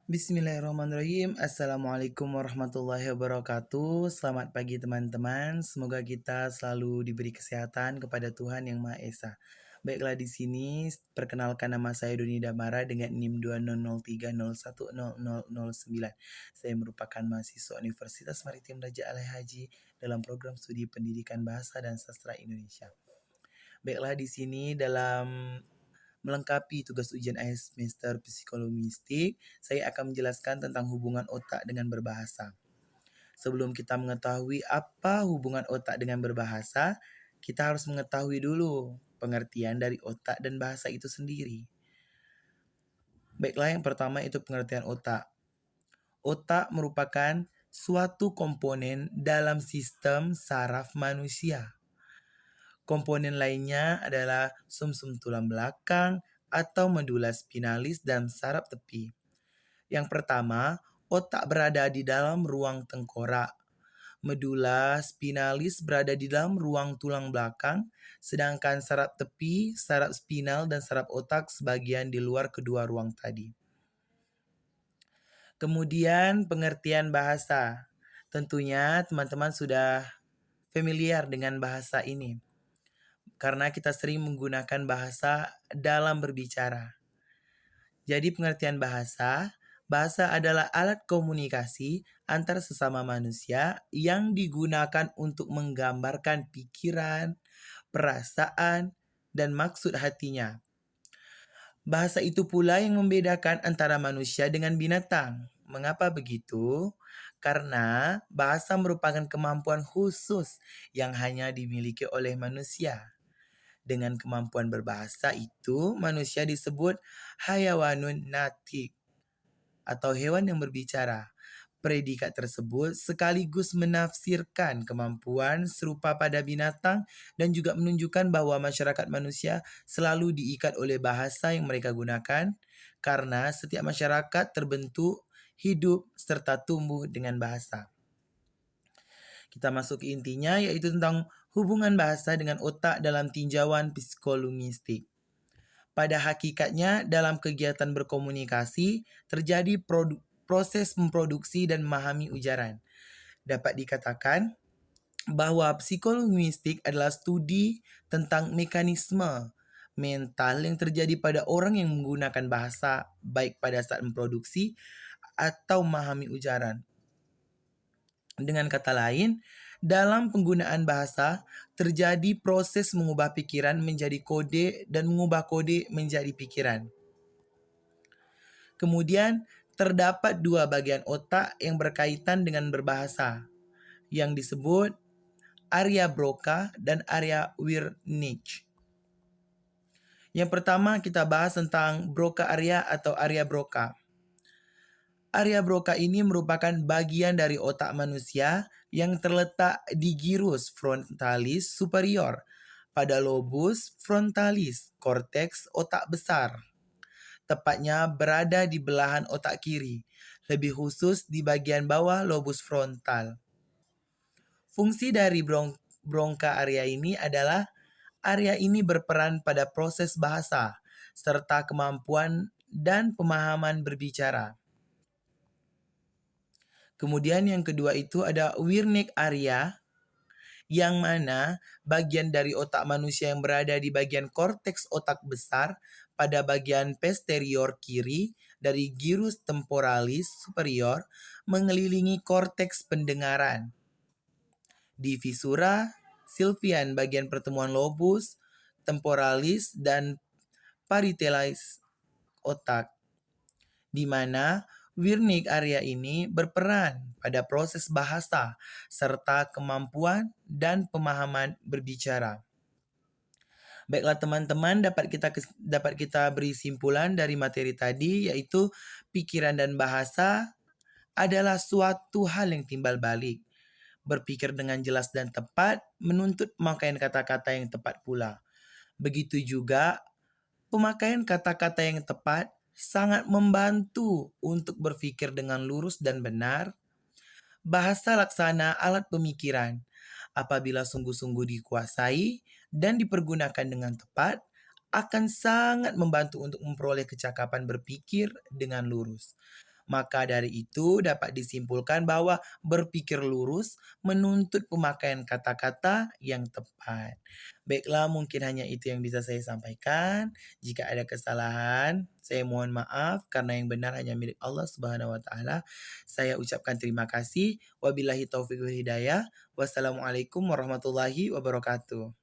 Bismillahirrahmanirrahim. Assalamualaikum warahmatullahi wabarakatuh. Selamat pagi teman-teman. Semoga kita selalu diberi kesehatan kepada Tuhan Yang Maha Esa. Baiklah, di sini perkenalkan, nama saya Doni Damara dengan NIM 2003010009. Saya merupakan mahasiswa Universitas Maritim Raja Alai Haji dalam program studi Pendidikan Bahasa dan Sastra Indonesia. Baiklah, di sini dalam melengkapi tugas ujian akhir semester psikologistik, saya akan menjelaskan tentang hubungan otak dengan berbahasa. Sebelum kita mengetahui apa hubungan otak dengan berbahasa, kita harus mengetahui dulu pengertian dari otak dan bahasa itu sendiri. Baiklah, yang pertama itu pengertian otak. Otak merupakan suatu komponen dalam sistem saraf manusia. Komponen lainnya adalah sumsum tulang belakang atau medula spinalis dan saraf tepi. Yang pertama, otak berada di dalam ruang tengkorak. Medula spinalis berada di dalam ruang tulang belakang, sedangkan saraf tepi, saraf spinal, dan saraf otak sebagian di luar kedua ruang tadi. Kemudian pengertian bahasa. Tentunya teman-teman sudah familiar dengan bahasa ini, karena kita sering menggunakan bahasa dalam berbicara. Jadi pengertian bahasa adalah alat komunikasi antar sesama manusia yang digunakan untuk menggambarkan pikiran, perasaan, dan maksud hatinya. Bahasa itu pula yang membedakan antara manusia dengan binatang. Mengapa begitu? Karena bahasa merupakan kemampuan khusus yang hanya dimiliki oleh manusia. Dengan kemampuan berbahasa itu, manusia disebut hayawanun natik atau hewan yang berbicara. Predikat tersebut sekaligus menafsirkan kemampuan serupa pada binatang dan juga menunjukkan bahwa masyarakat manusia selalu diikat oleh bahasa yang mereka gunakan, karena setiap masyarakat terbentuk, hidup, serta tumbuh dengan bahasa. Kita masuk ke intinya, yaitu tentang hubungan bahasa dengan otak dalam tinjauan psikolinguistik. Pada hakikatnya, dalam kegiatan berkomunikasi, terjadi proses memproduksi dan memahami ujaran. Dapat dikatakan bahwa psikolinguistik adalah studi tentang mekanisme mental yang terjadi pada orang yang menggunakan bahasa, baik pada saat memproduksi atau memahami ujaran. Dengan kata lain, dalam penggunaan bahasa, terjadi proses mengubah pikiran menjadi kode dan mengubah kode menjadi pikiran. Kemudian, terdapat dua bagian otak yang berkaitan dengan berbahasa, yang disebut area Broca dan area Wernicke. Yang pertama kita bahas tentang Broca area atau area Broca. Area Broca ini merupakan bagian dari otak manusia yang terletak di gyrus frontalis superior pada lobus frontalis, korteks otak besar. Tepatnya berada di belahan otak kiri, lebih khusus di bagian bawah lobus frontal. Fungsi dari Broca area ini adalah area ini berperan pada proses bahasa serta kemampuan dan pemahaman berbicara. Kemudian yang kedua itu ada Wernicke area, yang mana bagian dari otak manusia yang berada di bagian korteks otak besar pada bagian posterior kiri dari gyrus temporalis superior mengelilingi korteks pendengaran. Di visura sylvian bagian pertemuan lobus temporalis dan parietalis otak, di mana Wernicke area ini berperan pada proses bahasa serta kemampuan dan pemahaman berbicara. Baiklah teman-teman, dapat kita beri simpulan dari materi tadi, yaitu pikiran dan bahasa adalah suatu hal yang timbal balik. Berpikir dengan jelas dan tepat menuntut pemakaian kata-kata yang tepat pula. Begitu juga pemakaian kata-kata yang tepat sangat membantu untuk berpikir dengan lurus dan benar. Bahasa laksana alat pemikiran. Apabila sungguh-sungguh dikuasai dan dipergunakan dengan tepat, akan sangat membantu untuk memperoleh kecakapan berpikir dengan lurus. Maka dari itu dapat disimpulkan bahwa berpikir lurus menuntut pemakaian kata-kata yang tepat. Baiklah, mungkin hanya itu yang bisa saya sampaikan. Jika ada kesalahan, saya mohon maaf karena yang benar hanya milik Allah Subhanahu wa taala. Saya ucapkan terima kasih. Wabillahi taufiq wal hidayah. Wassalamualaikum warahmatullahi wabarakatuh.